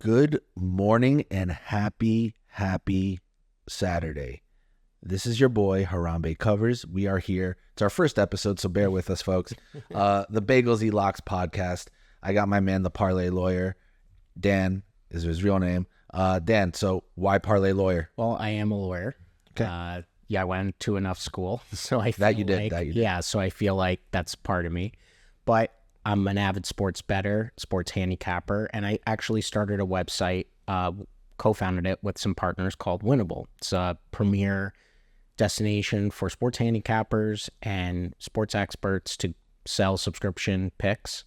Good morning and happy Saturday. This is your boy, Harambe Covers. We are here. It's our first episode, so bear with us, folks. The Bagels Eat Locks podcast. I got my man, the Parlay Lawyer. Dan is his real name. Dan, so why Parlay Lawyer? Well, I am a lawyer. Okay. I went to enough school, so I feel That you did. Yeah, so I feel like that's part of me. But I'm an avid sports bettor, sports handicapper, and I actually started a website, co-founded it with some partners called Winnable. It's a premier destination for sports handicappers and sports experts to sell subscription picks,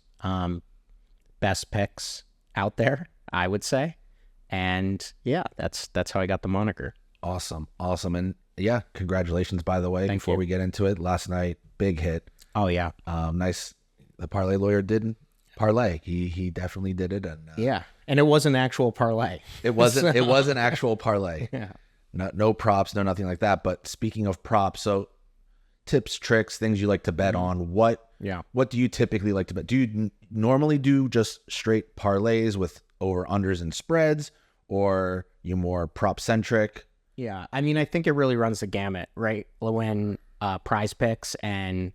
best picks out there, I would say. And yeah, that's how I got the moniker. Awesome. And yeah, congratulations, by the way, Thank before you. we get into it. Last night, big hit. Oh yeah. Nice. The Parlay Lawyer didn't parlay. He definitely did it. And Yeah. And it was an actual parlay. It wasn't. It was an actual parlay. Yeah. No props, no nothing like that. But speaking of props, so tips, tricks, things you like to bet on. What do you typically like to bet? Do you normally do just straight parlays with over unders and spreads, or you more prop centric? Yeah. I mean, I think it really runs the gamut, right? When Prize Picks and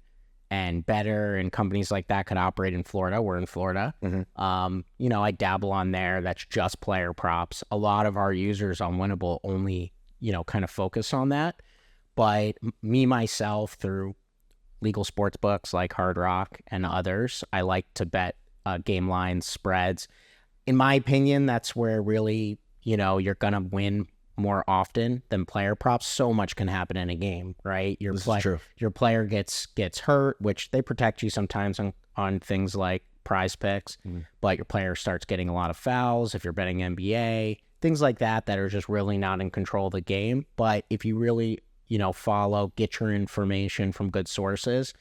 Bettor and companies like that could operate in Florida. We're in Florida. Mm-hmm. I dabble on there. That's just player props. A lot of our users on Winnable only, kind of focus on that. But me, myself, through legal sports books like Hard Rock and others, I like to bet game lines, spreads. In my opinion, that's where really, you're going to win more often than player props. So much can happen in a game, right? This is true. Your player gets hurt, which they protect you sometimes on things like Prize Picks, but your player starts getting a lot of fouls if you're betting NBA, things like that are just really not in control of the game. But if you really, get your information from good sources,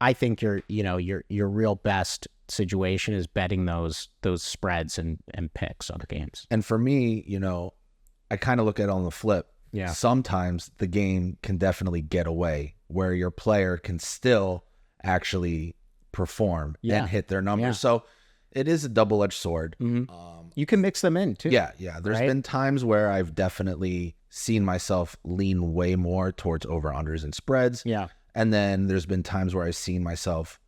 I think your real best situation is betting those spreads and picks on games. And for me, I kind of look at it on the flip. Yeah. Sometimes the game can definitely get away where your player can still actually perform and hit their numbers. Yeah. So it is a double-edged sword. You can mix them in too. Yeah. There's been times where I've definitely seen myself lean way more towards over-unders and spreads. Yeah. And then there's been times where I've seen myself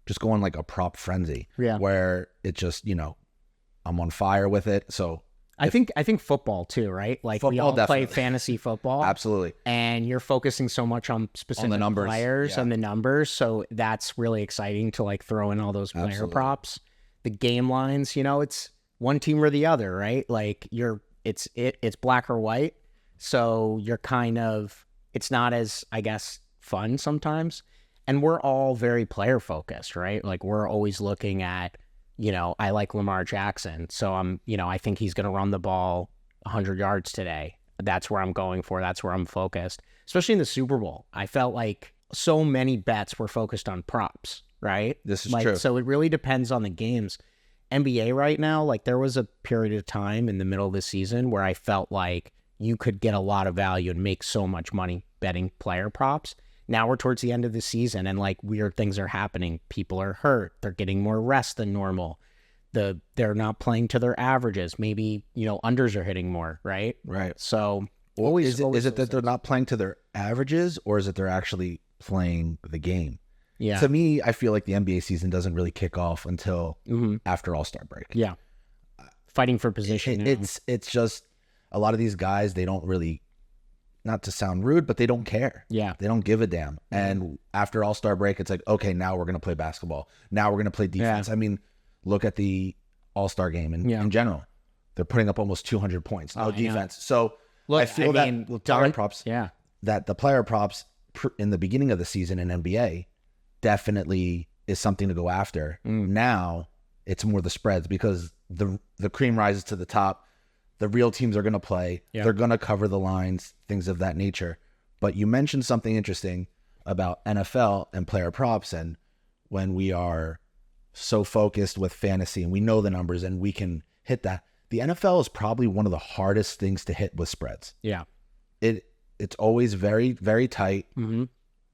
just go on like a prop frenzy. Yeah. Where it just, I'm on fire with it. So I think football too, right? Like football, we all definitely. play fantasy football. Absolutely. And you're focusing so much on specific numbers, players yeah. and the numbers. So that's really exciting to like throw in all those player Absolutely. props. The game lines, it's one team or the other, right? Like it's black or white. So you're kind of, it's not as, I guess, fun sometimes. And we're all very player focused, right? Like we're always looking at, I like Lamar Jackson. So I think he's going to run the ball 100 yards today. That's where I'm going for. That's where I'm focused, especially in the Super Bowl. I felt like so many bets were focused on props, right? This is true. So it really depends on the games. NBA right now, like there was a period of time in the middle of the season where I felt like you could get a lot of value and make so much money betting player props. Now we're towards the end of the season and like weird things are happening. People are hurt. They're getting more rest than normal. They're not playing to their averages. Maybe, unders are hitting more, right? Right. So Is it that they're not playing to their averages, or is it they're actually playing the game? Yeah. To me, I feel like the NBA season doesn't really kick off until after All-Star break. Yeah. Fighting for position. It's just a lot of these guys, they don't really, not to sound rude, but they don't care. Yeah. They don't give a damn. And after All-Star break, it's like, okay, now we're going to play basketball. Now we're going to play defense. Yeah. I mean, look at the All-Star game in general. They're putting up almost 200 points. No defense. So Look, I feel that the player props, that the player props in the beginning of the season in NBA definitely is something to go after. Now it's more the spreads because the cream rises to the top. The real teams are going to play. Yeah. They're going to cover the lines, things of that nature. But you mentioned something interesting about NFL and player props, and when we are so focused with fantasy and we know the numbers and we can hit that. The NFL is probably one of the hardest things to hit with spreads. Yeah. It's always very, very tight,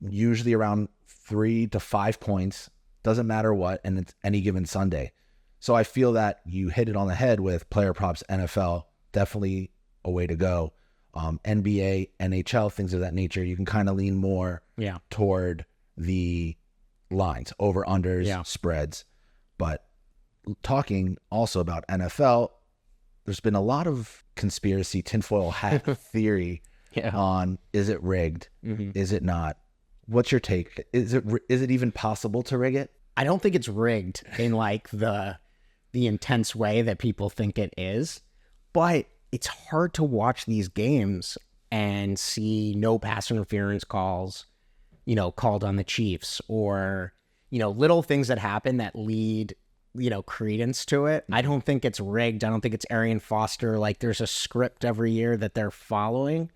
usually around 3 to 5 points, doesn't matter what, and it's any given Sunday. So I feel that you hit it on the head with player props. NFL, definitely a way to go. NBA, NHL, things of that nature. You can kind of lean more toward the lines, over unders, spreads. But talking also about NFL, there's been a lot of conspiracy tinfoil hat theory on, is it rigged? Is it not? What's your take? Is it even possible to rig it? I don't think it's rigged in like the intense way that people think it is, but it's hard to watch these games and see no pass interference calls, called on the Chiefs, or, little things that happen that lead, credence to it. I don't think it's rigged. I don't think it's Arian Foster. Like, there's a script every year that they're following.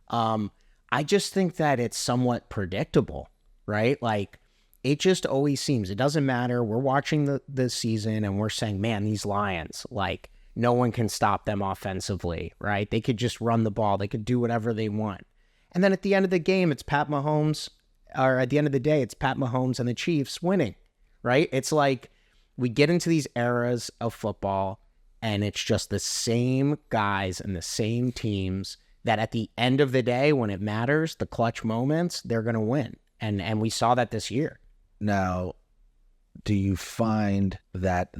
I just think that it's somewhat predictable, right? Like, it just always seems, it doesn't matter. We're watching the season and we're saying, man, these Lions, like, no one can stop them offensively, right? They could just run the ball. They could do whatever they want. And then at the end of the game, it's Pat Mahomes, or at the end of the day, it's Pat Mahomes and the Chiefs winning, right? It's like we get into these eras of football and it's just the same guys and the same teams that at the end of the day, when it matters, the clutch moments, they're going to win. And we saw that this year. Now, do you find that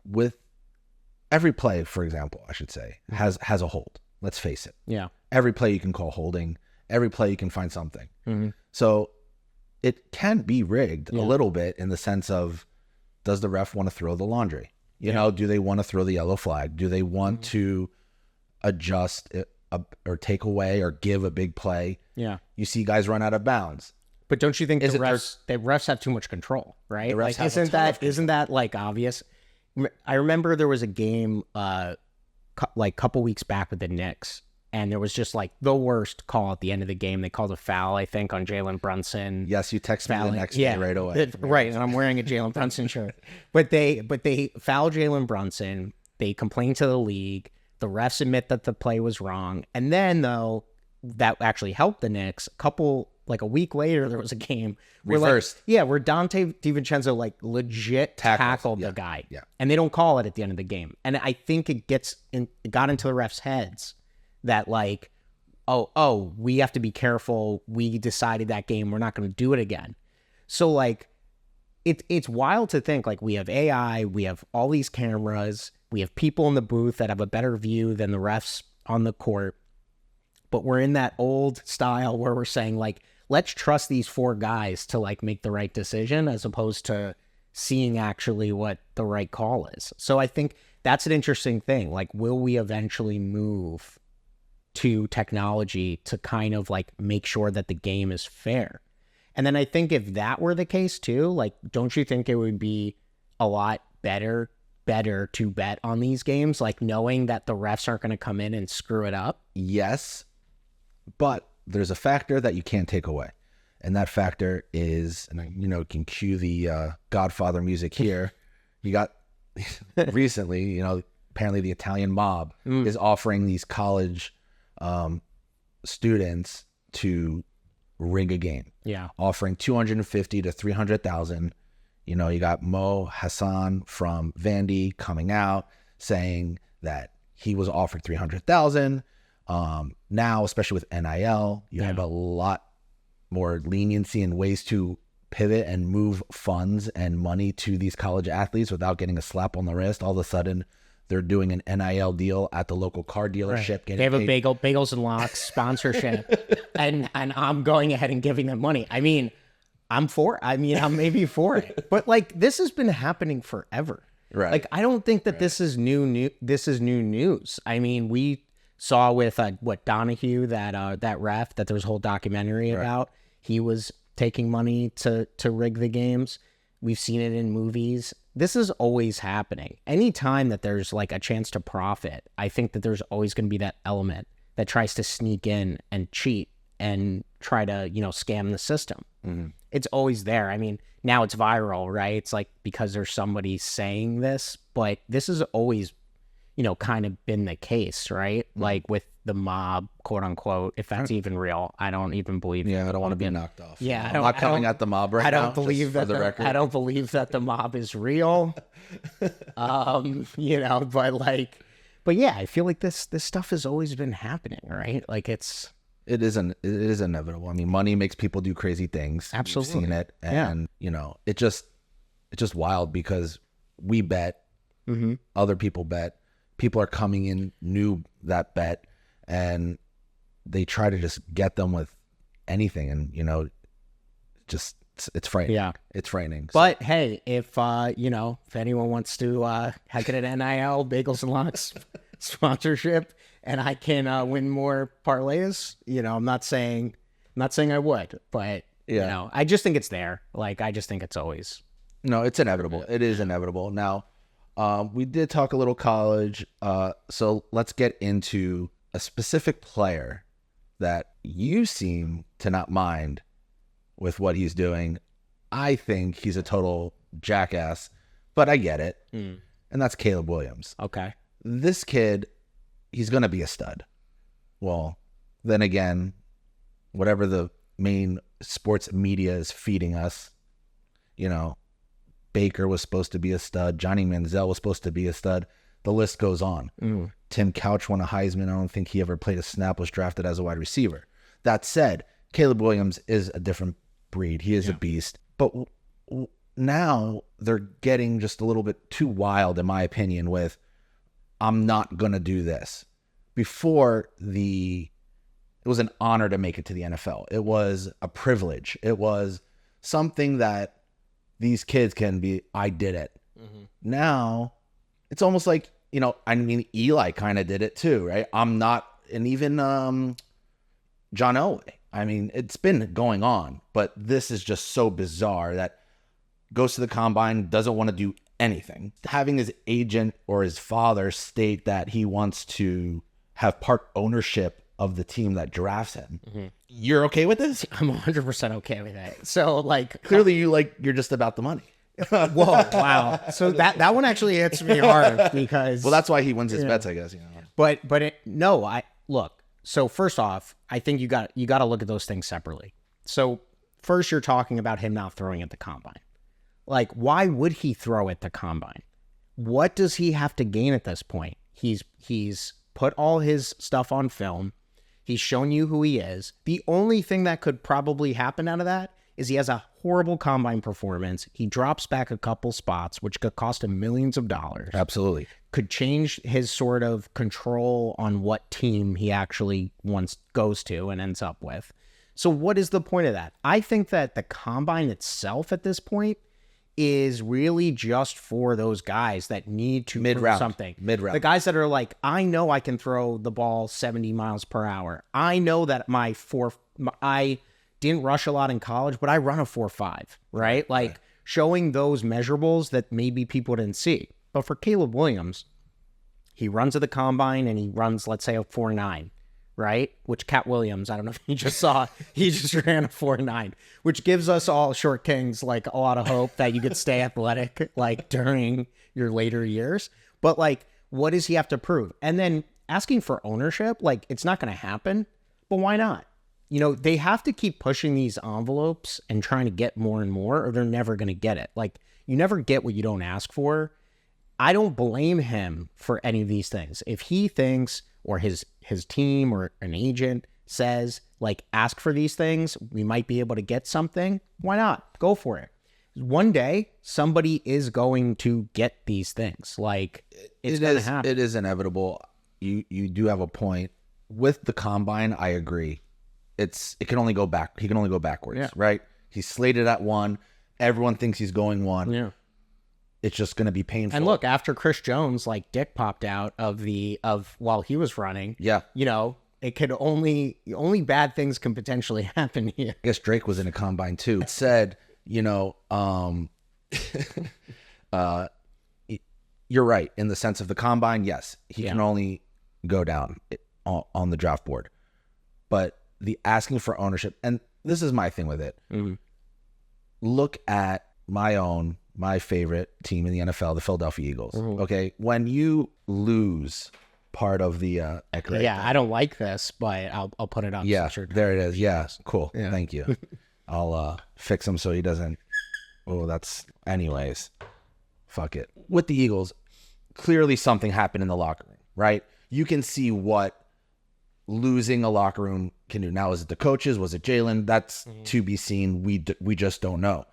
with every play, for example, I should say, has a hold? Let's face it. Yeah. Every play you can call holding. Every play you can find something. So it can be rigged a little bit in the sense of, does the ref want to throw the laundry? You know, do they want to throw the yellow flag? Do they want to adjust or take away or give a big play? Yeah. You see guys run out of bounds. But don't you think the refs have too much control, right? Like, isn't that like obvious? I remember there was a game like a couple weeks back with the Knicks, and there was just like the worst call at the end of the game. They called a foul, I think, on Jalen Brunson. Yes, you text me the next day right away. Right, and I'm wearing a Jalen Brunson shirt. But they fouled Jalen Brunson. They complained to the league. The refs admit that the play was wrong. And then, though, that actually helped the Knicks. A week later, there was a game reversed. Where Dante DiVincenzo like legit tackled the guy. Yeah. And they don't call it at the end of the game. And I think it got into the refs' heads that like, oh, we have to be careful. We decided that game. We're not going to do it again. So like, it's wild to think like we have AI, we have all these cameras, we have people in the booth that have a better view than the refs on the court. But we're in that old style where we're saying like, let's trust these four guys to like make the right decision as opposed to seeing actually what the right call is. So I think that's an interesting thing. Like, will we eventually move to technology to kind of like make sure that the game is fair? And then I think if that were the case too, like, don't you think it would be a lot better to bet on these games, like knowing that the refs aren't going to come in and screw it up? Yes, but there's a factor that you can't take away. And that factor is, and you can cue the Godfather music here. You got recently, apparently the Italian mob is offering these college students to rig a game. Yeah. Offering $250,000 to $300,000. You got Mo Hassan from Vandy coming out saying that he was offered $300,000. Now, especially with NIL, you have a lot more leniency and ways to pivot and move funds and money to these college athletes without getting a slap on the wrist. All of a sudden, they're doing an NIL deal at the local car dealership. Right. They have a Bagels and Locks sponsorship, and I'm going ahead and giving them money. I mean, I'm maybe for it, but like, this has been happening forever. Right. Like, I don't think that this is new. This is new news. I mean, we saw with Donahue, that ref that there was a whole documentary about. He was taking money to rig the games. We've seen it in movies. This is always happening. Anytime that there's like a chance to profit, I think that there's always going to be that element that tries to sneak in and cheat and try to, scam the system. Mm-hmm. It's always there. I mean, now it's viral, right? It's like because there's somebody saying this, but this has always, kind of been the case, right? Mm-hmm. Like with the mob, quote unquote, if that's even real. I don't even believe. Yeah, I don't want to be knocked off. Yeah, I'm not coming at the mob right now. I don't believe that. I don't believe that the mob is real. You know, but yeah, I feel like this stuff has always been happening, right? Like it is inevitable. I mean, money makes people do crazy things. Absolutely. You've seen it, and you know, it's just wild because we bet, other people bet, people are coming in new that bet, and they try to just get them with anything, and you know, just it's frightening. Yeah, it's frightening. But hey, if you know, if anyone wants to get an NIL Bagels and Locks sponsorship, and I can win more parlays, you know, I'm not saying I would, but you know, I just think it's there. Like, I just think it's always. No, it's inevitable. It is inevitable. Now, we did talk a little college, so let's get into a specific player that you seem to not mind with what he's doing. I think he's a total jackass, but I get it. And that's Caleb Williams. Okay. This kid, he's going to be a stud. Well, then again, whatever the main sports media is feeding us, you know, Baker was supposed to be a stud. Johnny Manziel was supposed to be a stud. The list goes on. Tim Couch won a Heisman. I don't think he ever played a snap, was drafted as a wide receiver. That said, Caleb Williams is a different breed. He is a beast. But now they're getting just a little bit too wild, in my opinion, with I'm not going to do this. Before, it was an honor to make it to the NFL. It was a privilege. It was something that these kids can be, I did it. Now, it's almost like, you know, I mean, Eli kind of did it too, right? I'm not, and even John Elway. I mean, it's been going on, but this is just so bizarre that goes to the combine, doesn't want to do anything. Having his agent or his father state that he wants to have part ownership of the team that drafts him. You're okay with this? I'm 100% okay with that. So, like, clearly you're just about the money. Whoa, wow. So that one actually hits me hard because, well, that's why he wins his bets, I guess. You know, look. So first off, I think you got to look at those things separately. So first, you're talking about him not throwing at the combine. Like, why would he throw at the combine? What does he have to gain at this point? He's put all his stuff on film. He's shown you who he is. The only thing that could probably happen out of that is he has a horrible combine performance. He drops back a couple spots, which could cost him millions of dollars. Absolutely. Could change his sort of control on what team he actually goes to and ends up with. So what is the point of that? I think that the combine itself at this point is really just for those guys that need to prove something. Mid-round. The guys that are like, I know I can throw the ball 70 miles per hour. I know that I didn't rush a lot in college, but I run a 4.5, right? Like, showing those measurables that maybe people didn't see. But for Caleb Williams, he runs at the combine and he runs, let's say, a 4.9, right? Which Cat Williams, I don't know if you just saw, he just ran a 4.9, which gives us all short kings like a lot of hope that you could stay athletic like during your later years. But like, what does he have to prove? And then asking for ownership, like, it's not going to happen, but why not? You know, they have to keep pushing these envelopes and trying to get more and more, or they're never going to get it. Like, you never get what you don't ask for. I don't blame him for any of these things. If he thinks, or his team or an agent says, like, ask for these things, we might be able to get something, why not? Go for it. One day, somebody is going to get these things. Like, it's going to happen. It is inevitable. You do have a point. With the combine, I agree. It can only go back. He can only go backwards, right? He's slated at 1. Everyone thinks he's going 1. Yeah. It's just going to be painful. And look, after Chris Jones, like, dick popped out of while he was running. Yeah. You know, it could only bad things can potentially happen here. I guess Drake was in a combine too. It said, you know, you're right in the sense of the combine. Yes, he can only go down on the draft board, but the asking for ownership, and this is my thing with it. Look at my favorite team in the NFL, the Philadelphia Eagles. Okay, when you lose part of the right yeah, I don't like this, but I'll put it up. Yeah, Sure. there it is. Yeah, cool. Yeah. Thank you. I'll fix him so he doesn't. Oh, that's anyways. Fuck it. With the Eagles, clearly something happened in the locker room, right? You can see what losing a locker room can do. Now, is it the coaches? Was it Jalen? That's to be seen. We just don't know.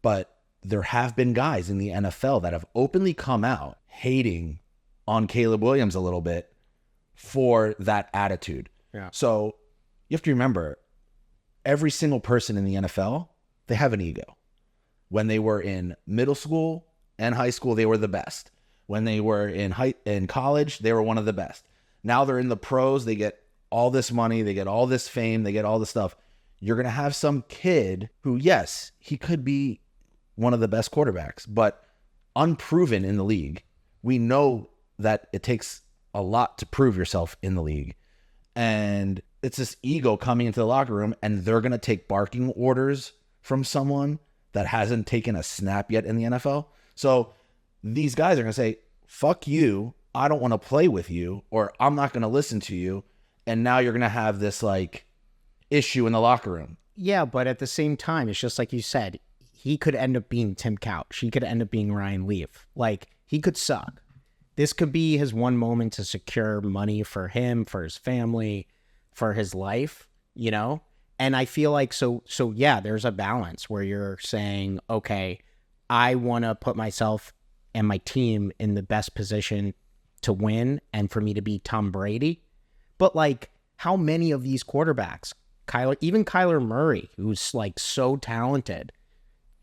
But there have been guys in the NFL that have openly come out hating on Caleb Williams a little bit for that attitude. Yeah. So you have to remember, every single person in the NFL, they have an ego. When they were in middle school and high school, they were the best. When they were in college, they were one of the best. Now they're in the pros, they get all this money, they get all this fame, they get all this stuff. You're going to have some kid who, yes, he could be one of the best quarterbacks, but unproven in the league. We know that it takes a lot to prove yourself in the league. And it's this ego coming into the locker room, and they're going to take barking orders from someone that hasn't taken a snap yet in the NFL. So these guys are going to say, fuck you, I don't want to play with you, or I'm not going to listen to you. And now you're going to have this like issue in the locker room. Yeah, but at the same time, it's just like you said, he could end up being Tim Couch. He could end up being Ryan Leaf. Like, he could suck. This could be his one moment to secure money for him, for his family, for his life, you know? And I feel like, so yeah, there's a balance where you're saying, okay, I want to put myself and my team in the best position to win and for me to be Tom Brady. But like, how many of these quarterbacks, even Kyler Murray, who's like so talented,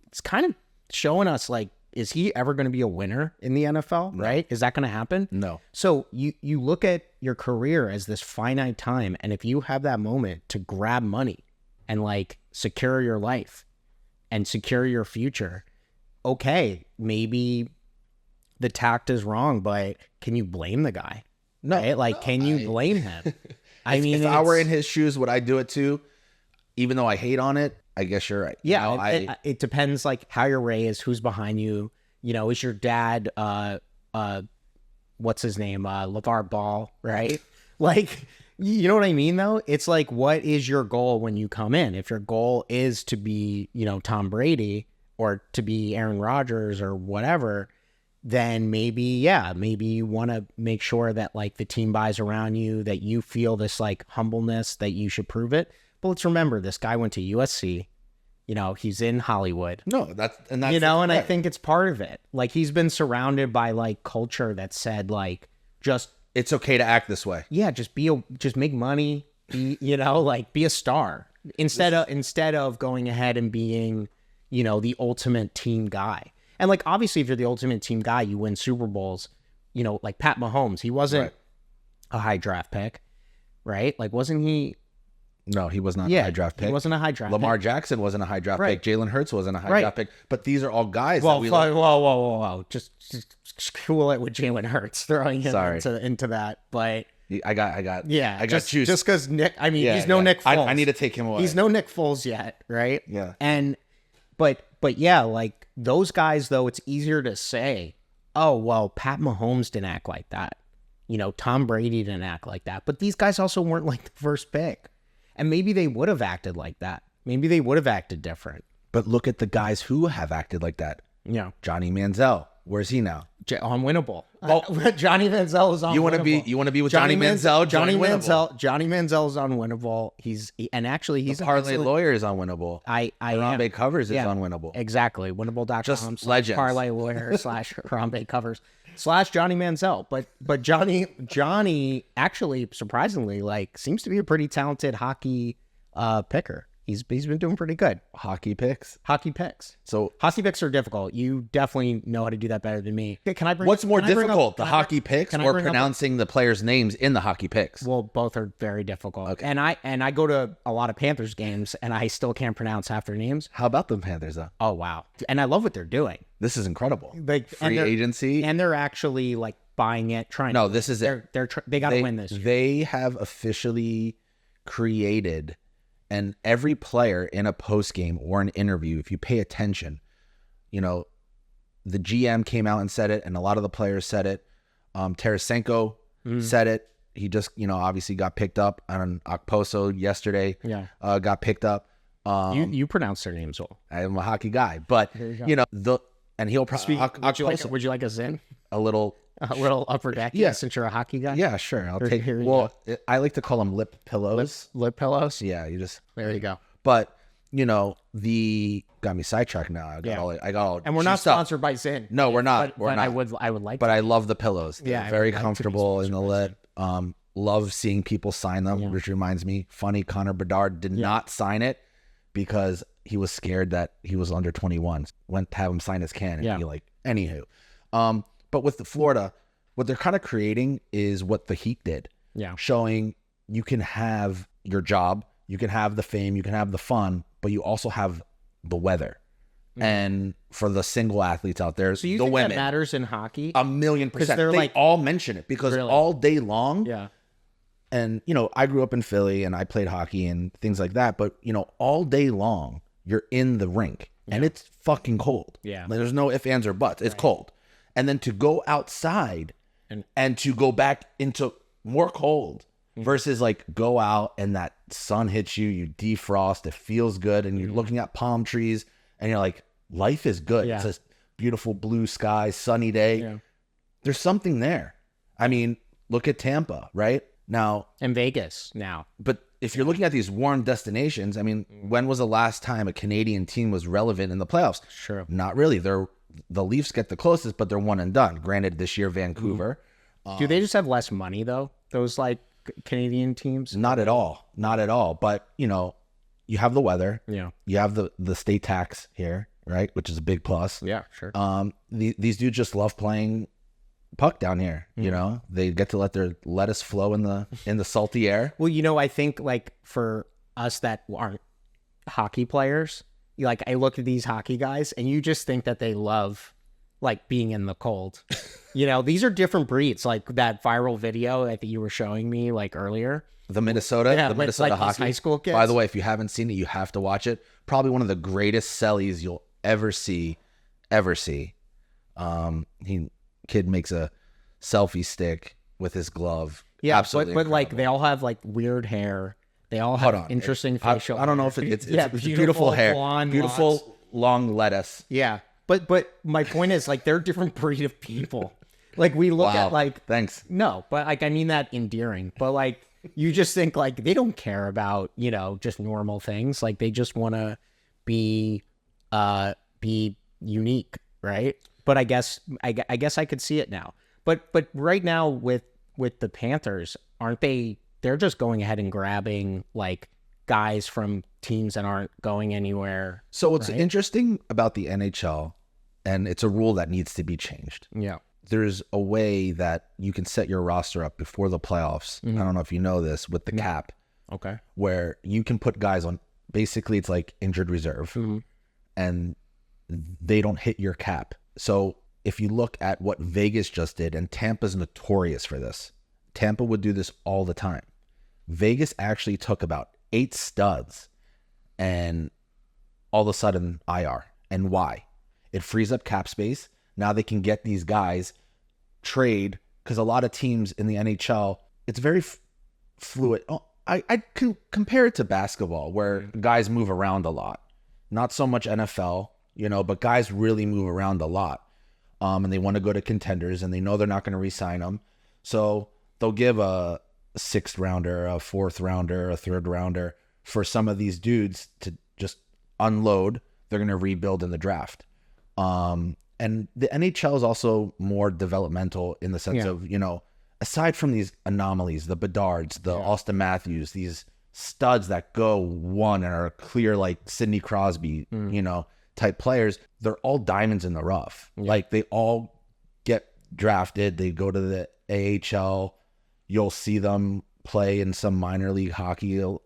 it's kind of showing us like, is he ever going to be a winner in the NFL, right? Is that going to happen? No. So you look at your career as this finite time, and if you have that moment to grab money and like secure your life and secure your future, okay, maybe the tact is wrong, but can you blame the guy? No. Right? Like, can you blame him? I mean, if I were in his shoes, would I do it too? Even though I hate on it, I guess you're right. Yeah, you know, it depends like how you're raised, who's behind you. You know, is your dad, what's his name? LeVar Ball, right? Like, you know what I mean though? It's like, what is your goal when you come in? If your goal is to be, you know, Tom Brady or to be Aaron Rodgers or whatever, then maybe you want to make sure that like the team buys around you, that you feel this like humbleness that you should prove it. But let's remember, this guy went to USC. You know, he's in Hollywood. No, that's you know, and I think it's part of it. Like, he's been surrounded by like culture that said like, just it's okay to act this way. Yeah, just make money. Be, you know, like be a star instead of going ahead and being, you know, the ultimate team guy. And like, obviously, if you're the ultimate team guy, you win Super Bowls. You know, like Pat Mahomes, he wasn't a high draft pick, right? Like, wasn't he? No, he was not a high draft pick. He wasn't a high draft Lamar pick. Jackson wasn't a high draft pick. Jalen Hurts wasn't a high draft pick. But these are all guys that we like. Whoa. Just cool it with Jalen Hurts throwing him into that. But I got juice. Just because Nick, I mean, he's no Nick Foles. I need to take him away. He's no Nick Foles yet, right? Yeah. But yeah, like those guys though, it's easier to say, oh, well, Pat Mahomes didn't act like that. You know, Tom Brady didn't act like that. But these guys also weren't like the first pick. And maybe they would have acted like that. Maybe they would have acted different. But look at the guys who have acted like that. Yeah. Johnny Manziel. Where's he now? Unwinnable. Well, Johnny Manziel is unwinnable. You want to be with Johnny Manziel? Johnny Manziel is unwinnable. He's the parlay lawyer is unwinnable. Harambe Covers is unwinnable. Exactly. Winnable.com. Just legends. Parlay lawyer / Harambe Covers / Johnny Manziel. But Johnny actually surprisingly like seems to be a pretty talented hockey picker. He's been doing pretty good. Hockey picks. So hockey picks are difficult. You definitely know how to do that better than me. Can I bring? What's more difficult, the hockey picks or pronouncing the players' names in the hockey picks? Well, both are very difficult. Okay. And I go to a lot of Panthers games and I still can't pronounce half their names. How about the Panthers though? Oh wow! And I love what they're doing. This is incredible. Like free agency, and they're actually like buying it, trying. No, this is it. They got to win this year. They have officially created. And every player in a post game or an interview, if you pay attention, you know, the GM came out and said it, and a lot of the players said it. Tarasenko said it. He just, obviously got picked up on Okposo yesterday. Yeah. Got picked up. You pronounce their names well. I'm a hockey guy, but and he'll probably would you like a Zin? A little upper deck. Yeah. Since you're a hockey guy. Yeah, sure. I'll take. Well, I like to call them lip pillows. Lip pillows. Yeah, you just. There you go. But the got me sidetracked now. I got all. And we're not sponsored by Zin. No, we're not. But I would like. But I love the pillows. They're Yeah, very comfortable in the lip. Love seeing people sign them, which reminds me, funny, Connor Bedard did not sign it because he was scared that he was under 21. Went to have him sign his can and be like, anywho. But with the Florida, what they're kind of creating is what the Heat did. Yeah. Showing you can have your job, you can have the fame, you can have the fun, but you also have the weather. And for the single athletes out there, so you the think women, that matters in hockey? 1,000,000%. They're They all mention it because all day long. Yeah. And, I grew up in Philly and I played hockey and things like that. But, all day long, you're in the rink and it's fucking cold. Yeah. Like, there's no ifs, ands, or buts. It's cold. And then to go outside and to go back into more cold versus like go out and that sun hits you, you defrost, it feels good. And you're looking at palm trees and you're like, life is good. Yeah. It's a beautiful blue sky, sunny day. Yeah. There's something there. I mean, look at Tampa, right? Now, and Vegas now. But if you're looking at these warm destinations, I mean, when was the last time a Canadian team was relevant in the playoffs? Sure. Not really. The Leafs get the closest, but they're one and done. Granted, this year, Vancouver. Do they just have less money though? Those like Canadian teams? Not at all. Not at all. But, you have the weather. Yeah. You have the state tax here, right? Which is a big plus. Yeah, sure. These dudes just love playing puck down here. They get to let their lettuce flow in the salty air. Well, I think like for us that aren't hockey players, like I look at these hockey guys and you just think that they love like being in the cold. These are different breeds. Like that viral video I think you were showing me like earlier. The Minnesota like hockey high school kids. By the way, if you haven't seen it, you have to watch it. Probably one of the greatest sellies you'll ever see. Kid makes a selfie stick with his glove. Yeah, absolutely. But like they all have like weird hair. They all have interesting facial. I don't know if it's beautiful hair, beautiful lots. Long lettuce. Yeah, but my point is like they're a different breed of people. Like we look at like thanks. No, but like I mean that endearing. But like you just think like they don't care about just normal things. Like they just want to be unique, right? But I guess I could see it now. But right now with the Panthers, aren't they? They're just going ahead and grabbing like guys from teams that aren't going anywhere. So what's interesting about the NHL, and it's a rule that needs to be changed. Yeah. There's a way that you can set your roster up before the playoffs. I don't know if you know this with the cap. Okay. Where you can put guys on, basically it's like injured reserve and they don't hit your cap. So if you look at what Vegas just did, and Tampa's notorious for this, Tampa would do this all the time. Vegas actually took about 8 studs and all of a sudden IR. And why? It frees up cap space. Now they can get these guys trade, because a lot of teams in the NHL, it's very fluid. I can compare it to basketball where guys move around a lot. Not so much NFL, but guys really move around a lot. And they want to go to contenders and they know they're not going to re-sign them. So they'll give a 6th rounder, a 4th rounder, a 3rd rounder for some of these dudes to just unload. They're going to rebuild in the draft. And the NHL is also more developmental in the sense of, aside from these anomalies, the Bedards, the Austin Matthews, these studs that go one and are clear like Sidney Crosby, type players, they're all diamonds in the rough. Like they all get drafted. They go to the AHL. You'll see them play in some minor league hockey or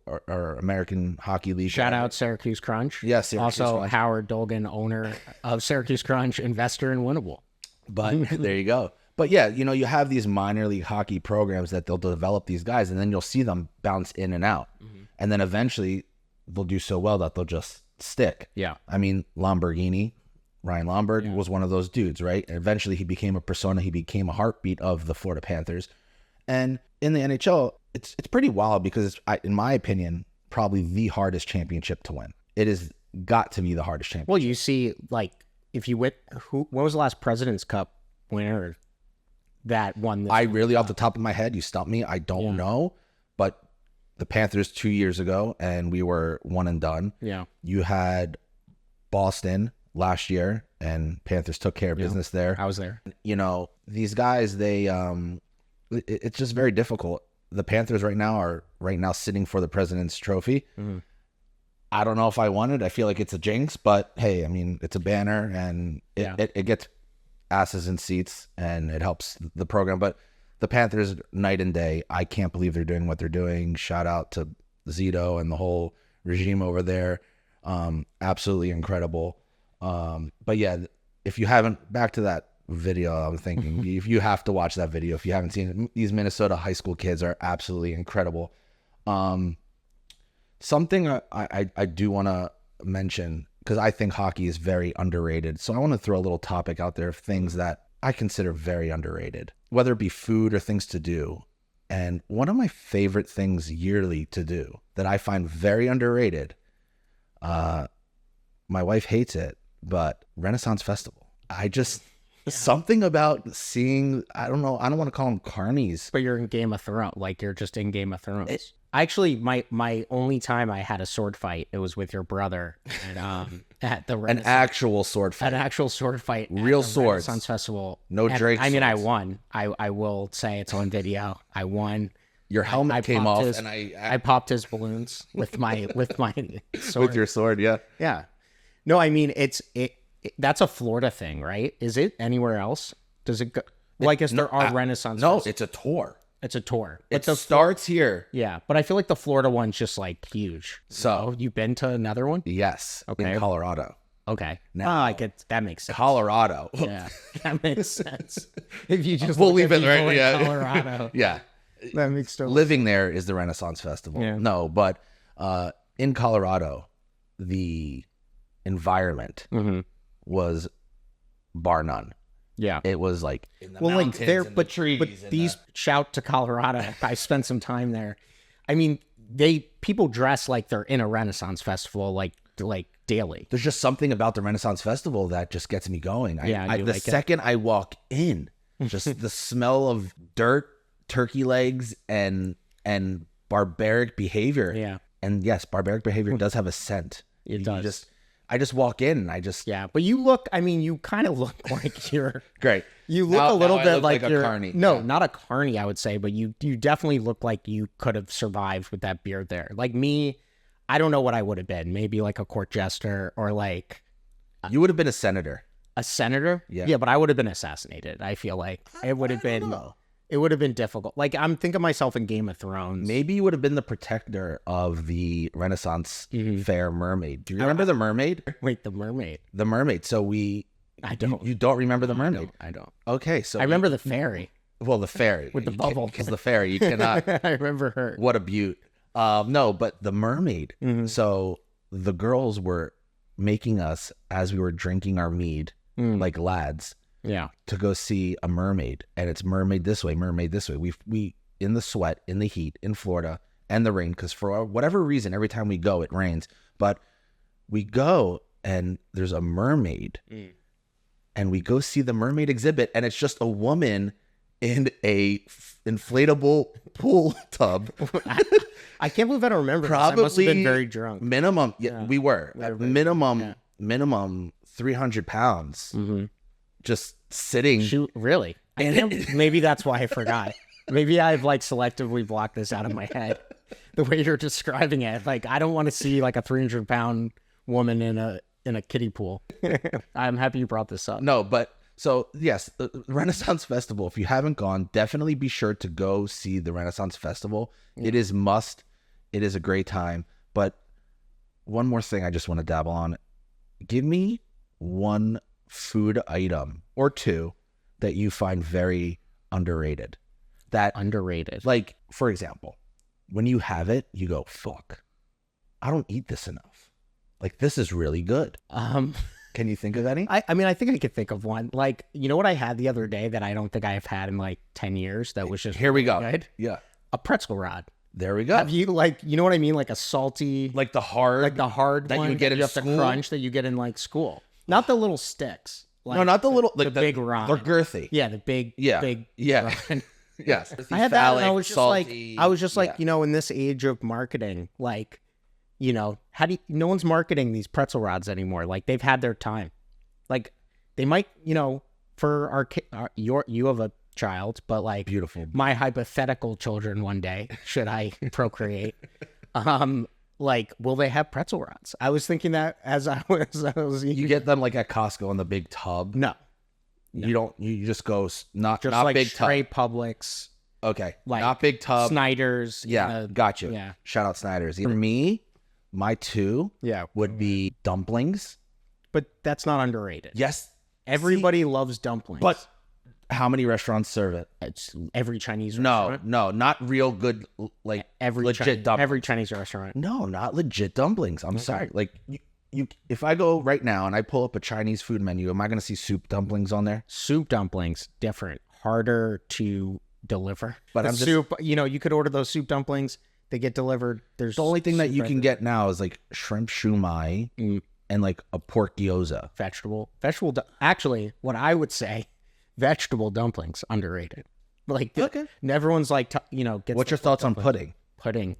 American Hockey League. Shout out Syracuse Crunch. Yes. Syracuse also Crunch. Howard Dolgan, owner of Syracuse Crunch, investor in Winnable. But there you go. But yeah, you have these minor league hockey programs that they'll develop these guys, and then you'll see them bounce in and out. And then eventually they'll do so well that they'll just stick. Yeah. I mean, Ryan Lomberg was one of those dudes, right? And eventually he became a persona. He became a heartbeat of the Florida Panthers. And in the NHL, it's pretty wild because in my opinion, probably the hardest championship to win. It has got to be the hardest championship. Well, you see, like, if you win, when was the last President's Cup winner that won this? I really, off the top of my head, you stumped me. I don't know, but the Panthers 2 years ago, and we were one and done. Yeah. You had Boston last year, and Panthers took care of business there. I was there. You know, these guys, it's just very difficult. The Panthers right now are sitting for the President's Trophy. Mm-hmm. I don't know if I want it. I feel like it's a jinx, but hey, I mean, it's a banner, and it gets asses in seats, and it helps the program. But the Panthers, night and day. I can't believe they're doing what they're doing. Shout out to Zito and the whole regime over there. Absolutely incredible. But yeah, if you haven't, back to that video, I'm thinking if you have to watch that video, if you haven't seen it, these Minnesota high school kids are absolutely incredible. Something I do want to mention, because I think hockey is very underrated. So I want to throw a little topic out there of things that I consider very underrated, whether it be food or things to do. And one of my favorite things yearly to do that I find very underrated, my wife hates it, but Renaissance Festival. Something about seeing, I don't know, I don't want to call them carnies. But you're in Game of Thrones, like you're just in Game of Thrones. Actually, my only time I had a sword fight, it was with your brother at the an actual sword fight. An actual sword fight. Real swords. Renaissance Festival. No Drake I mean, swords. I won. I will say it's on video. I won. Your helmet came off, and I popped his balloons with my sword. With your sword, yeah. Yeah. No, I mean that's a Florida thing, right? Is it anywhere else? Does it go? Well, I guess there are Renaissance. No, it's a tour. It's a tour. It starts here. Yeah, but I feel like the Florida one's just like huge. So you've been to another one? Yes. Okay. In Colorado. Okay. Now, I get that makes sense. Colorado. Yeah, that makes sense. If you just we'll leave it right. Yeah, Colorado. Yeah. That makes sense. Living there is the Renaissance Festival. Yeah. No, but in Colorado, the environment was bar none. Yeah. It was like in the mountains and the trees. But these shout to Colorado. I spent some time there. I mean, people dress like they're in a Renaissance Festival, like daily. There's just something about the Renaissance Festival that just gets me going. The second I walk in, just the smell of dirt, turkey legs, and barbaric behavior. Yeah. And yes, barbaric behavior does have a scent. It does. I just walk in and yeah, but you kind of look like you're great. You look a little bit like you're a carny. No, not a carny, I would say, but you definitely look like you could have survived with that beard there. Like me, I don't know what I would have been. Maybe like a court jester or like you would have been a senator. A senator? Yeah, but I would have been assassinated. I feel like it would have been. It would have been difficult. Like, I'm thinking myself in Game of Thrones. Maybe you would have been the protector of the Renaissance Fair mermaid. Do you remember the mermaid? Wait, the mermaid? The mermaid. So I don't. You don't remember the mermaid? I don't. Okay, so I remember the fairy. Well, the fairy. With the bubble. Because the fairy, you cannot. I remember her. What a beaut. No, but the mermaid. So the girls were making us, as we were drinking our mead, like lads. Yeah. To go see a mermaid, and it's mermaid this way, mermaid this way. We in the sweat, in the heat, in Florida, and the rain, because for whatever reason, every time we go, it rains. But we go, and there's a mermaid, and we go see the mermaid exhibit, and it's just a woman in a inflatable pool tub. I can't believe I don't remember. Probably I must have been very drunk. Minimum, we were minimum 300 pounds. Just sitting. Really? Maybe that's why I forgot. Maybe I've like selectively blocked this out of my head. The way you're describing it, like I don't want to see like a 300-pound woman in a kiddie pool. I'm happy you brought this up. No, but so yes, the Renaissance Festival. If you haven't gone, definitely be sure to go see the Renaissance Festival. Yeah. It is must. It is a great time. But one more thing I just want to dabble on. Give me one food item or two that you find very underrated. Like, for example, when you have it, you go, fuck, I don't eat this enough. Like, this is really good. Can you think of any? I mean, I think I could think of one. Like, you know what I had the other day that I don't think I've had in like 10 years that was just Here we go. good? Yeah. A pretzel rod. There we go. Have you like, you know what I mean? Like a salty, Like the hard that one you get that in you have to school? Crunch that you get in like school. Not the little sticks. Like no, not the little, like the big rod. They're girthy. Yeah, the big, big yeah. rod. Yes. I had that, and I was just salty, like, you know, in this age of marketing, like, you know, no one's marketing these pretzel rods anymore. Like, they've had their time. Like, they might, you know, for you have a child, but like, beautiful, my hypothetical children one day, should I procreate, like, will they have pretzel rods? I was thinking that as I was you get them like at Costco in the big tub. No. You don't. You just go not like big tub. straight Publix. Okay, like not big tub. Snyder's. Yeah, got you. Yeah. Shout out Snyder's. For me, my two would be dumplings. But that's not underrated. Yes, everybody loves dumplings. But how many restaurants serve it? It's every Chinese restaurant. No, not real good. Like legit dumplings. Every Chinese restaurant. No, not legit dumplings. I'm sorry. Like you, if I go right now and I pull up a Chinese food menu, am I going to see soup dumplings on there? Soup dumplings, different, harder to deliver. But I'm soup. You know, you could order those soup dumplings. They get delivered. There's the only thing that you can get now is like shrimp shumai and like a pork gyoza. Vegetable. Actually, what I would say, vegetable dumplings underrated. Like, okay. Everyone's like, you know, what's your thoughts on pudding? Pudding.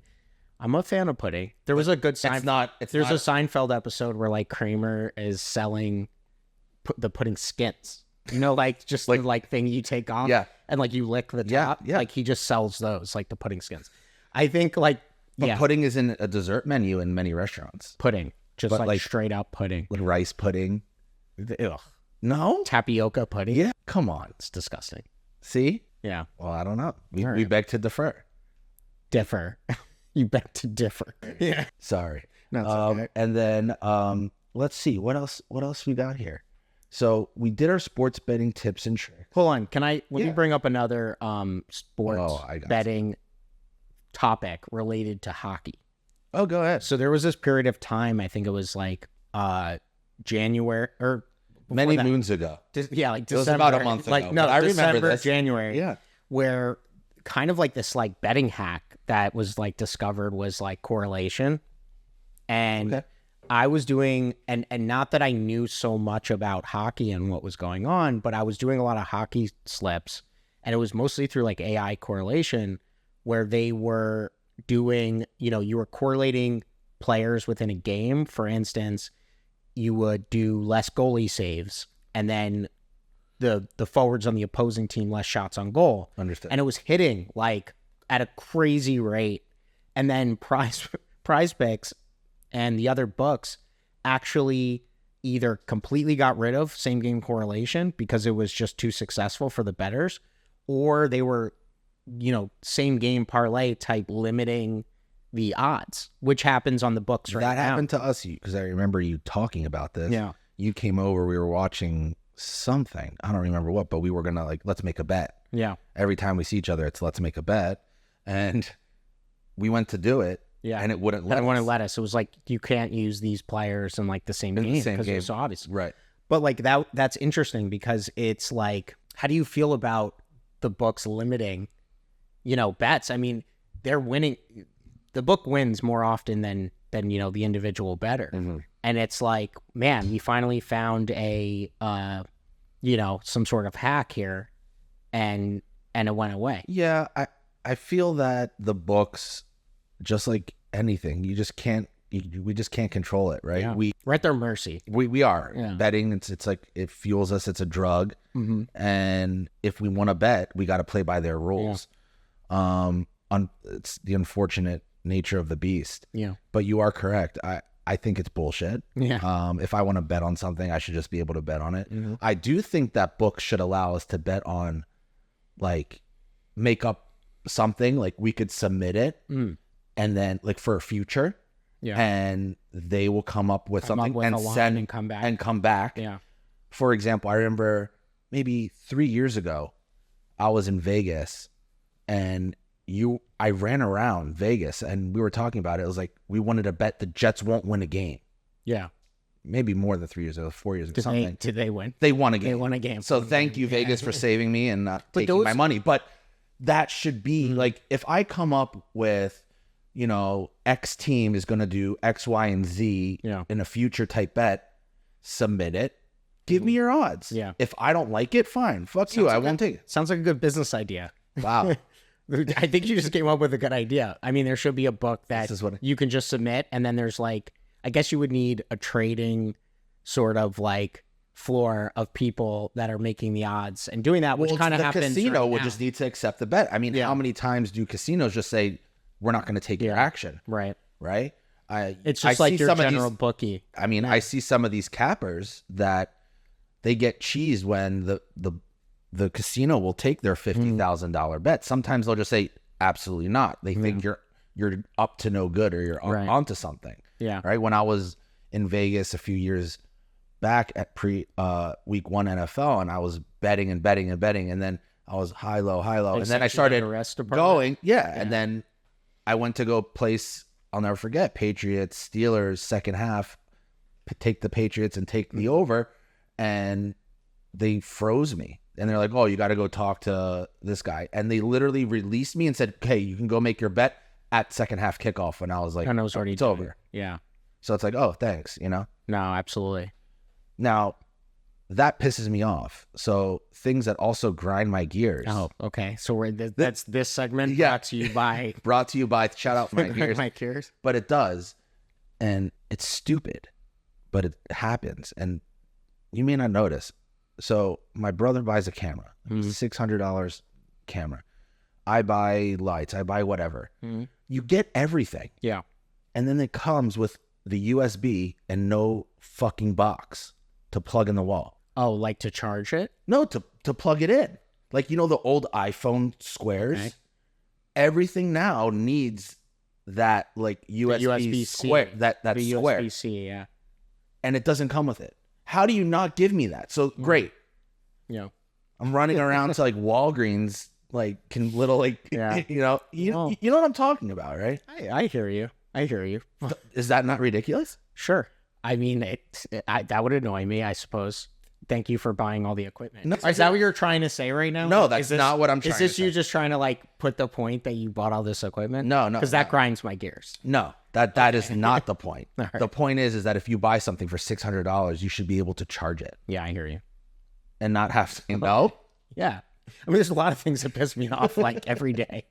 I'm a fan of pudding. There was a good There's a Seinfeld episode where like Kramer is selling the pudding skins. You know, like just the like thing you take off, and like you lick the top. Yeah. Like he just sells those, like the pudding skins. I think like pudding is in a dessert menu in many restaurants. Pudding, just like straight up pudding, like rice pudding. Ugh. No tapioca pudding. Yeah, come on, it's disgusting. See? Yeah. Well, I don't know. We beg to differ. Differ. You beg to differ. Yeah. Sorry. No, okay. And then let's see what else we got here. So we did our sports betting tips and tricks. Hold on. Let me bring up another sports betting topic related to hockey. Oh, go ahead. So there was this period of time, I think it was like January or many moons ago. Like December. It was about a month ago. Like no, I December, remember this. January. Yeah. Where kind of like this like betting hack that was like discovered was like correlation. And I was doing, and not that I knew so much about hockey and what was going on, but I was doing a lot of hockey slips, and it was mostly through like AI correlation where they were doing, you know, you were correlating players within a game. For instance, you would do less goalie saves, and then the forwards on the opposing team less shots on goal. Understood. And it was hitting like at a crazy rate. And then prize picks and the other books actually either completely got rid of same game correlation because it was just too successful for the bettors, or they were, you know, same game parlay type limiting the odds, which happens on the books right now. That happened to us because I remember you talking about this. Yeah. You came over, we were watching something. I don't remember what, but we were going to like, let's make a bet. Yeah. Every time we see each other, it's let's make a bet. And we went to do it. Yeah. And it wouldn't let us. It wouldn't let us. It was like, you can't use these players in like the same game because it's so obvious. Right. But like that's interesting because it's like, how do you feel about the books limiting, you know, bets? I mean, they're winning. The book wins more often than you know, the individual bettor. Mm-hmm. And it's like, man, we finally found a, you know, some sort of hack here, and it went away. Yeah, I feel that the books, just like anything, we just can't control it, right? Yeah. We're at their mercy. We are betting. It's like it fuels us. It's a drug, and if we want to bet, we got to play by their rules. Yeah. It's the unfortunate nature of the beast. Yeah, but you are correct. I think it's bullshit. Yeah. If I want to bet on something, I should just be able to bet on it. Mm-hmm. I do think that books should allow us to bet on, like, make up something, like we could submit it and then like for a future, and they will come up with something and send and come back. Yeah. For example, I remember maybe 3 years ago, I was in Vegas, and I ran around Vegas, and we were talking about it. It was like we wanted to bet the Jets won't win a game. Yeah. maybe more than 3 years ago, 4 years ago, something. Did they win? They won a game. They won a game. So thank you, Vegas, for saving me and not taking my money. But that should be like, if I come up with, you know, X team is going to do X, Y, and Z in a future type bet, submit it. Give me your odds. Yeah. If I don't like it, fine. Fuck you. I won't take it. Sounds like a good business idea. Wow. I think you just came up with a good idea. I mean, there should be a book that you can just submit, and then there's like, I guess you would need a trading sort of like floor of people that are making the odds and doing that, which kind of happens. The casino would just need to accept the bet. I mean, how many times do casinos just say, we're not going to take your action? Right. Right. It's just like your general bookie. I mean, I see some of these cappers that they get cheesed when the casino will take their $50,000 bet. Sometimes they'll just say, absolutely not. They think you're up to no good or you're onto something. Yeah. Right. When I was in Vegas a few years back at week 1 NFL, and I was betting, and then I was high, low, and then I started going. Yeah. And then I went to go place, I'll never forget, Patriots, Steelers, second half, take the Patriots and take the over, and they froze me. And they're like, oh, you got to go talk to this guy. And they literally released me and said, okay, you can go make your bet at second half kickoff. And I was like, and I was already it's over. Yeah. So it's like, oh, thanks, you know? No, absolutely. Now, that pisses me off. So things that also grind my gears. Oh, okay. So that's this segment brought to you by... brought to you by, shout out my gears. My gears. But it does. And it's stupid, but it happens. And you may not notice. So my brother buys a camera, $600 camera. I buy lights. I buy whatever. You get everything. Yeah. And then it comes with the USB and no fucking box to plug in the wall. Oh, like to charge it? No, to plug it in. Like, you know, the old iPhone squares? Okay. Everything now needs that like USB square, that square. USB-C, yeah. And it doesn't come with it. How do you not give me that? So great. Yeah. I'm running around to like Walgreens, like you know what I'm talking about, right? I hear you. Is that not ridiculous? Sure. I mean, that would annoy me, I suppose. Thank you for buying all the equipment. No, is that what you're trying to say right now? No, that's not what I'm trying to say. Is this you just trying to like put the point that you bought all this equipment? No. Because that grinds my gears. No, that is not the point. Right. The point is that if you buy something for $600, you should be able to charge it. Yeah, I hear you. And not have to, no? Yeah. I mean, there's a lot of things that piss me off like every day.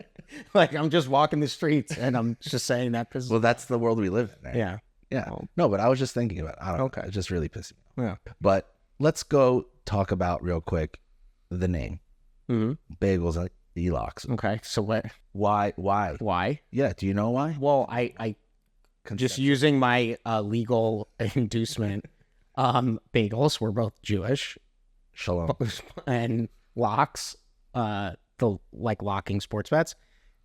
Like I'm just walking the streets and I'm just saying that pisses me off. Well, that's the world we live in, right? Yeah. Yeah. No, but I was just thinking about it. I don't know. Okay. It just really pisses me off. Yeah. But let's go talk about real quick the name. Bagels and Elox. Okay. So what? Why? Yeah. Do you know why? Well, I just using my legal inducement. Bagels, we're both Jewish. Shalom. And locks, the like locking sports bets.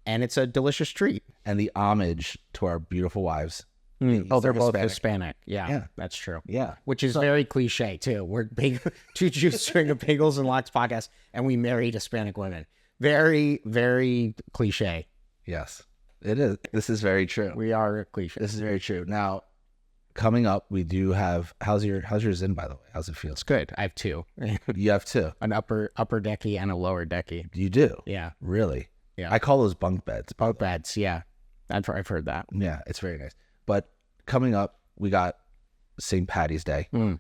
And it's a delicious treat. And the homage to our beautiful wives. Oh, they're both Hispanic. Yeah, that's true. Yeah. Which is very cliche, too. We're two Jews doing a Bagels and Locks podcast, and we married Hispanic women. Very, very cliche. Yes, it is. This is very true. We are cliche. This is very true. Now, coming up, we do have, how's your Zyn, by the way? How's it feel? It's good. I have two. You have two? An upper decky and a lower decky. You do? Yeah. Really? Yeah. I call those bunk beds. Bunk beds, yeah. I've heard that. Yeah, it's very nice. But coming up, we got St. Patty's Day. Are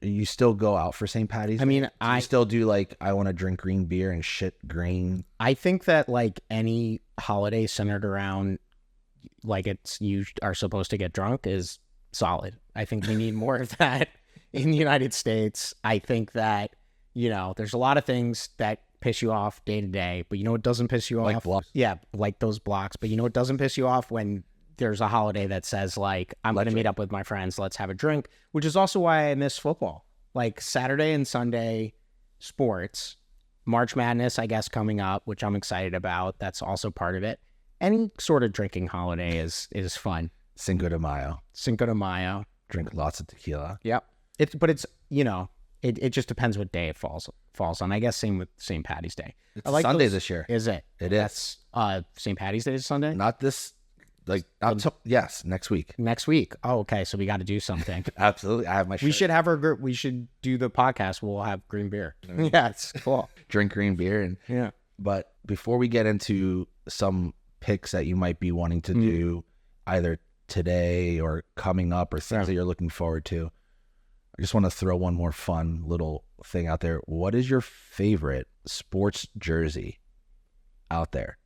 you still go out for St. Patty's Day? I mean, I still do like, I want to drink green beer and shit green. I think that like any holiday centered around like you are supposed to get drunk is solid. I think we need more of that in the United States. I think that, you know, there's a lot of things that piss you off day to day, but you know what doesn't piss you off? Blocks. Yeah, like those blocks. But you know what doesn't piss you off? When there's a holiday that says like, I'm going to meet up with my friends, let's have a drink, which is also why I miss football. Like Saturday and Sunday sports, March Madness, I guess, coming up, which I'm excited about. That's also part of it. Any sort of drinking holiday is fun. Cinco de Mayo. Drink lots of tequila. Yep. But it's, you know, it just depends what day it falls on. I guess same with St. Patty's Day. It's Sunday this year. Is it? It is. St. Patty's Day is Sunday? Not this Like, yes, next week. Next week. Oh, okay. So we got to do something. Absolutely. I have my shirt. We should have our group. We should do the podcast. We'll have green beer. Yeah, it's cool. Drink green beer. Yeah. But before we get into some picks that you might be wanting to do either today or coming up or things that you're looking forward to, I just want to throw one more fun little thing out there. What is your favorite sports jersey out there?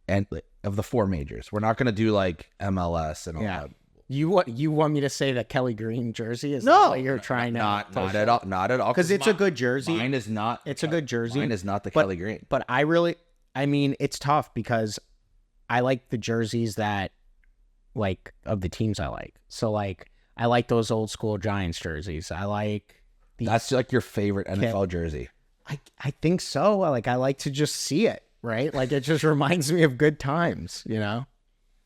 And of the 4 majors, we're not going to do like MLS and all that. You want me to say that Kelly Green jersey is no? What you're trying to not at all. Not at all. Because it's a good jersey. Mine is not. It's a good jersey. Mine is not the Kelly Green. But I mean, it's tough because I like the jerseys that like of the teams I like. So like I like those old school Giants jerseys. I like that's like your favorite NFL jersey. I think so. Like I like to just see it. Right? Like, it just reminds me of good times, you know?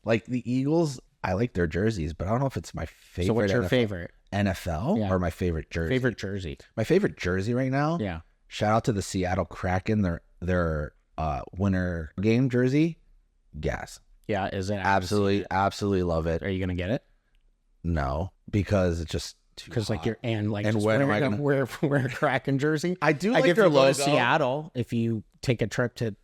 Like, the Eagles, I like their jerseys, but I don't know if it's my favorite. So what's your favorite? NFL or my favorite jersey? Favorite jersey. My favorite jersey right now? Yeah. Shout out to the Seattle Kraken, their winter game jersey. Gas. Yeah, is it? Absolutely love it. Are you going to get it? No, because it's just because like you're and when am I gonna wear a Kraken jersey? I do like their logo. logo. To Seattle, if you take a trip to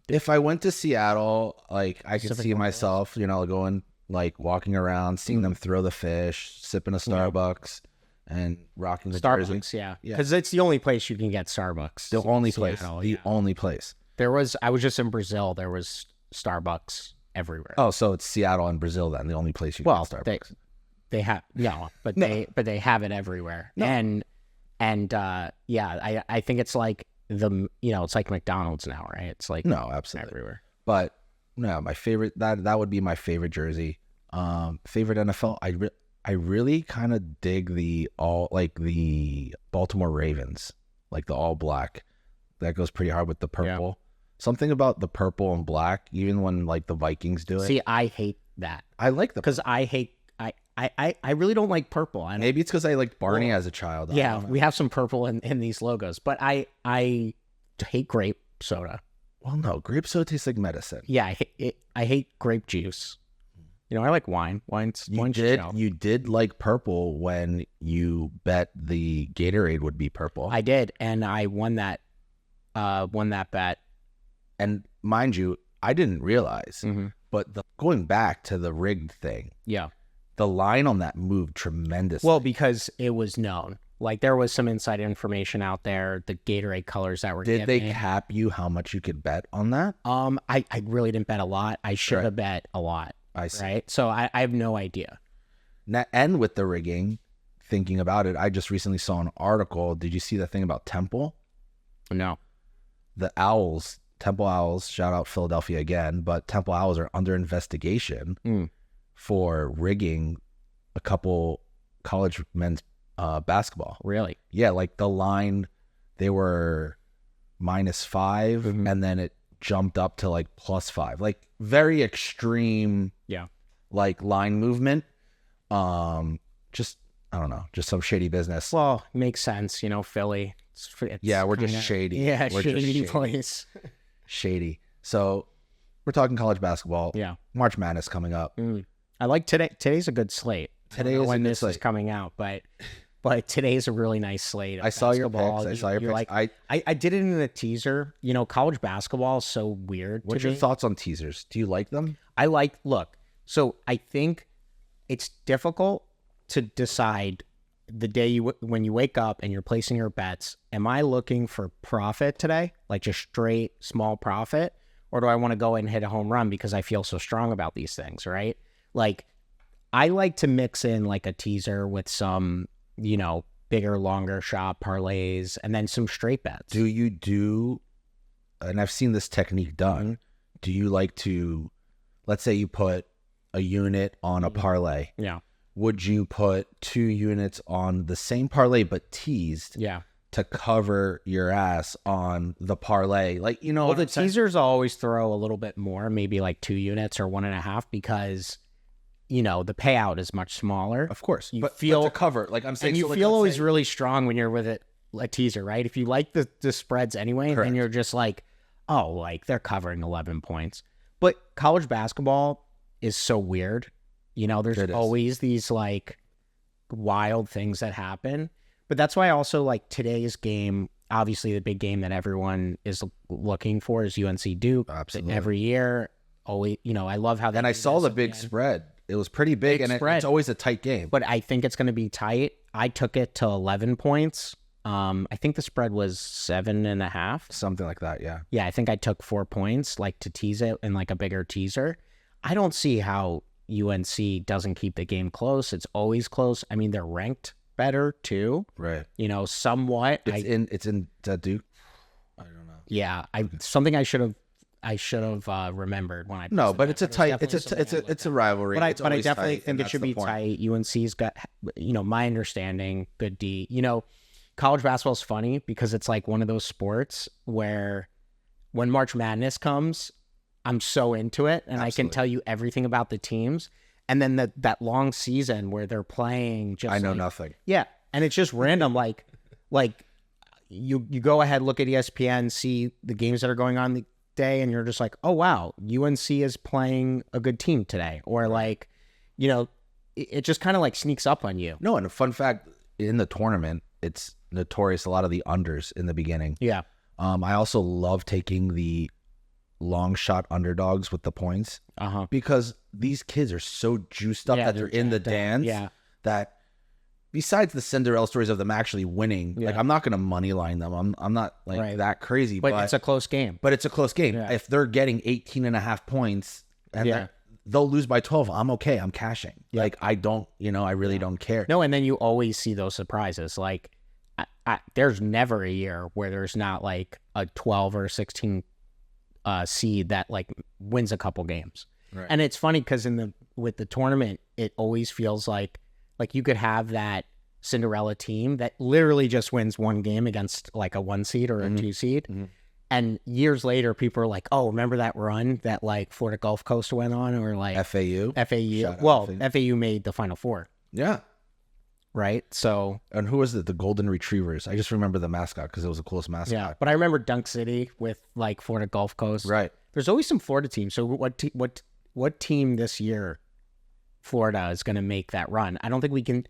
if I went to Seattle, like I could see myself, going like walking around, seeing them throw the fish, sipping a Starbucks, and rocking the Starbucks. jersey. Yeah, because it's the only place you can get Starbucks. The only place. Only place. I was just in Brazil. There was Starbucks everywhere. Oh, so it's Seattle and Brazil then, the only place you can get Starbucks. They have they have it everywhere. No. And I think it's like it's like McDonald's now, right? It's like no, absolutely everywhere. But no, my favorite that would be my favorite jersey. Favorite NFL. I really kind of dig the Baltimore Ravens, like the all black. That goes pretty hard with the purple. Yeah. Something about the purple and black, even when like the Vikings do it. See, I hate that. I like because I hate. I really don't like purple. Maybe it's because I liked Barney as a child. Yeah, we have some purple in these logos, but I hate grape soda. Well, no, grape soda tastes like medicine. Yeah, I hate grape juice. I like wine. You did like purple when you bet the Gatorade would be purple. I did, and I won that bet. And mind you, I didn't realize, but going back to the rigged thing, the line on that moved tremendously. Well, because it was known. Like, there was some inside information out there, the Gatorade colors that were Did they cap you how much you could bet on that? I really didn't bet a lot. I should have bet a lot. I see. Right? So I have no idea. Now, and with the rigging, thinking about it, I just recently saw an article. Did you see the thing about Temple? No. The Owls, Temple Owls, shout out Philadelphia again, but Temple Owls are under investigation for rigging a couple college men's basketball. Really? Yeah, like the line, they were -5 and then it jumped up to like +5. Like very extreme like line movement. Just I don't know, just some shady business. Well, makes sense, Philly. We're just shady. Yeah, we're shady place. Shady. So we're talking college basketball. Yeah. March Madness coming up. I like today. Today's a good slate. Today is when this is coming out, but today's a really nice slate. I saw your picks. I saw your picks. Like, I did it in the teaser. College basketball is so weird. What's your thoughts on teasers? Do you like them? So I think it's difficult to decide the day when you wake up and you're placing your bets. Am I looking for profit today, like just straight small profit, or do I want to go and hit a home run because I feel so strong about these things, right? Like, I like to mix in like a teaser with some, bigger, longer shot parlays and then some straight bets. Do you do, and I've seen this technique done, do you like to, let's say you put a unit on a parlay. Yeah. Would you put 2 units on the same parlay but teased? Yeah. To cover your ass on the parlay? Like, well, the teasers always throw a little bit more, maybe like 2 units or 1.5 because the payout is much smaller. Of course. But to cover, like I'm saying. And you feel always really strong when you're with a teaser, right? If you like the spreads anyway, then you're just like, oh, like they're covering 11 points. But college basketball, is so weird. You know, there's always these like wild things that happen. But that's why also like today's game, obviously the big game that everyone is looking for is UNC Duke. Absolutely. Every year, always, you know, I love how. And I saw the big spread. It was pretty big, and it's always a tight game. But I think it's going to be tight. I took it to 11 points. I think the spread was 7.5. Something like that, yeah. Yeah, I think I took 4 points, like to tease it in like a bigger teaser. I don't see how UNC doesn't keep the game close. It's always close. I mean, they're ranked better too. Right. You know, somewhat. It's in Duke. I don't know. Yeah, something I should have remembered when I. No, but it's a tight. It's a rivalry. But I definitely think it should be tight. UNC's got, you know, my understanding, good D. You know, college basketball is funny because it's like one of those sports where when March Madness comes, I'm so into it and I can tell you everything about the teams. And then that long season where they're playing just I know nothing. Yeah. And it's just random. Like you go ahead, look at ESPN, see the games that are going on the day, and you're just like, oh wow, UNC is playing a good team today. Or like, you know, it just kind of like sneaks up on you. No, and a fun fact, in the tournament, it's notorious, a lot of the unders in the beginning. Yeah. I also love taking the long shot underdogs with the points because these kids are so juiced up that they're in the dance that besides the Cinderella stories of them actually winning, like I'm not going to money line them. I'm not like that crazy, but it's a close game. But it's a close game. Yeah. If they're getting 18.5 points and they'll lose by 12, I'm okay. I'm cashing. Yeah. Like I don't, you know, I really don't care. No, and then you always see those surprises. Like there's never a year where there's not like a 12 or 16 seed that like wins a couple games. Right. And it's funny because with the tournament, it always feels like you could have that Cinderella team that literally just wins one game against like a 1 seed or a 2 seed. Mm-hmm. And years later, people are like, oh, remember that run that like Florida Gulf Coast went on, or like FAU? Well, FAU made the Final Four. Yeah. Right. So, and who was it? The Golden Retrievers. I just remember the mascot because it was a coolest mascot. Yeah, but I remember Dunk City with like Florida Gulf Coast. Right. There's always some Florida teams. So what team this year Florida is going to make that run? I don't think we can't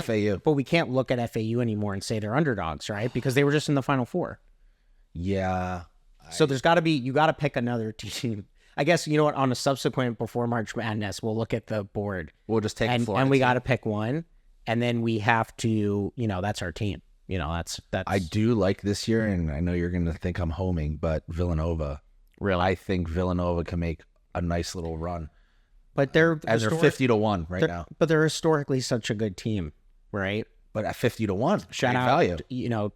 FAU, but we can't look at FAU anymore and say they're underdogs, right? Because they were just in the Final Four. Yeah. So you got to pick another team. I guess, you know what? On a subsequent before March Madness, we'll look at the board. We'll just take Florida, and we got to pick one. And then we have to, you know, that's our team. You know, that's. I do like this year, and I know you're going to think I'm homing, but Villanova. Really? I think Villanova can make a nice little run. But they're 50-1 right now. But they're historically such a good team, right? But at 50-1, shout out value. You know,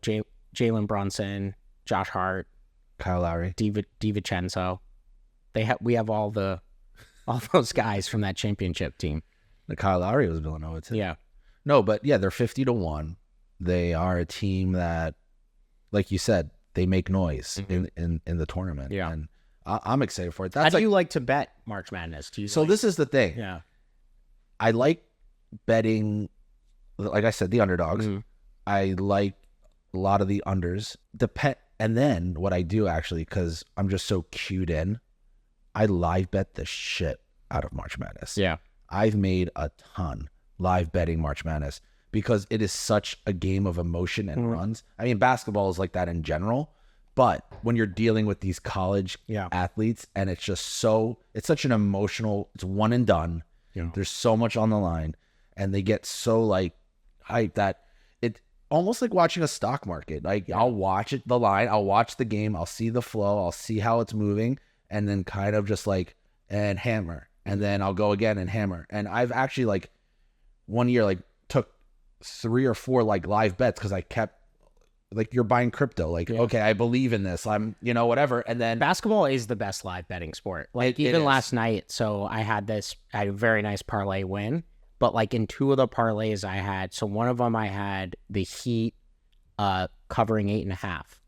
Jalen Brunson, Josh Hart, Kyle Lowry, DiVincenzo. We have all those guys from that championship team. The Kyle Lowry was Villanova too. Yeah. No, but yeah, they're 50-1. They are a team that, like you said, they make noise in the tournament. Yeah. And I'm excited for it. How do you like to bet March Madness? This is the thing. Yeah. I like betting, like I said, the underdogs. Mm-hmm. I like a lot of the unders. And then what I do actually, because I'm just so cued in, I live bet the shit out of March Madness. Yeah. I've made a ton live betting March Madness because it is such a game of emotion and runs. I mean, basketball is like that in general, but when you're dealing with these college athletes and it's such an emotional, it's one and done. Yeah. There's so much on the line and they get so like hyped that it almost like watching a stock market. Like I'll watch the line, I'll watch the game, I'll see the flow, I'll see how it's moving and then kind of just like, and hammer. And then I'll go again and hammer. And I've actually like, one year like took 3 or 4 like live bets because I kept like you're buying crypto like okay, I believe in this, I'm, you know, whatever. And then basketball is the best live betting sport. Like even last night, so I had a very nice parlay win, but like in 2 of the parlays I had, so one of them I had the Heat covering 8.5.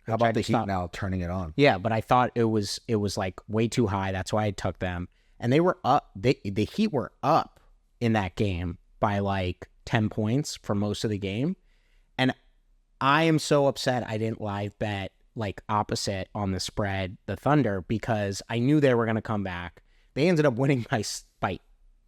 How about the Heat now turning it on? Yeah, but I thought it was like way too high. That's why I took them, and they were up. The Heat were up in that game by like 10 points for most of the game. And I am so upset I didn't live bet like opposite on the spread, the Thunder, because I knew they were going to come back. They ended up winning by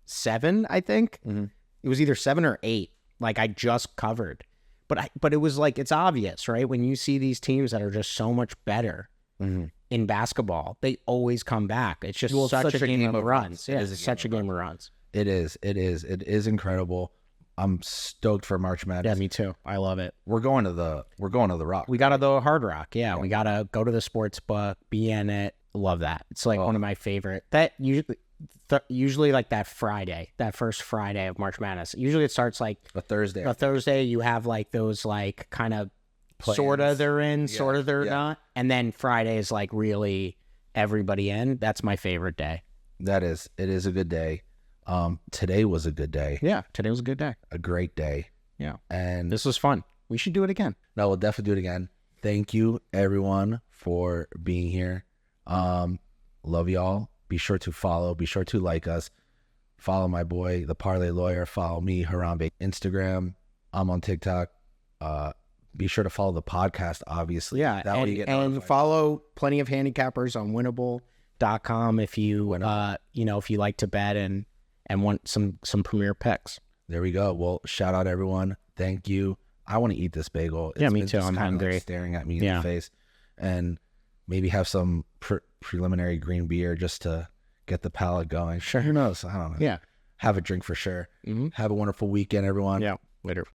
7, I think. Mm-hmm. It was either 7 or 8. Like I just covered, but it was like, it's obvious, right? When you see these teams that are just so much better in basketball, they always come back. It's just such a game of runs. Yeah, it's such a game of runs. It is incredible. I'm stoked for March Madness. Yeah, me too. I love it. We're going to the Rock. We gotta the Hard Rock. Yeah, we gotta go to the sports book, be in it. Love that. It's like one of my favorite. That usually like that Friday, that first Friday of March Madness. Usually it starts like a Thursday. A Thursday, you have like those like kind of sort of they're in, sort of they're not, and then Friday is like really everybody in. That's my favorite day. It is a good day. Today was a good day. Yeah, today was a good day. A great day. Yeah. And this was fun. We should do it again. No, we'll definitely do it again. Thank you everyone for being here. Love y'all. Be sure to follow. Be sure to like us. Follow my boy, the Parlay Lawyer. Follow me, Harambe, Instagram. I'm on TikTok. Be sure to follow the podcast, obviously. Yeah, that way you get and follow plenty of handicappers on winnable.com if you if you like to bet and want some premier picks. There we go. Well, shout out everyone. Thank you. I want to eat this bagel. Yeah, me too. I'm hungry. Like staring at me in the face, and maybe have some preliminary green beer just to get the palate going. Sure. Who knows? I don't know. Yeah. Have a drink for sure. Have a wonderful weekend, everyone. Yeah. Later.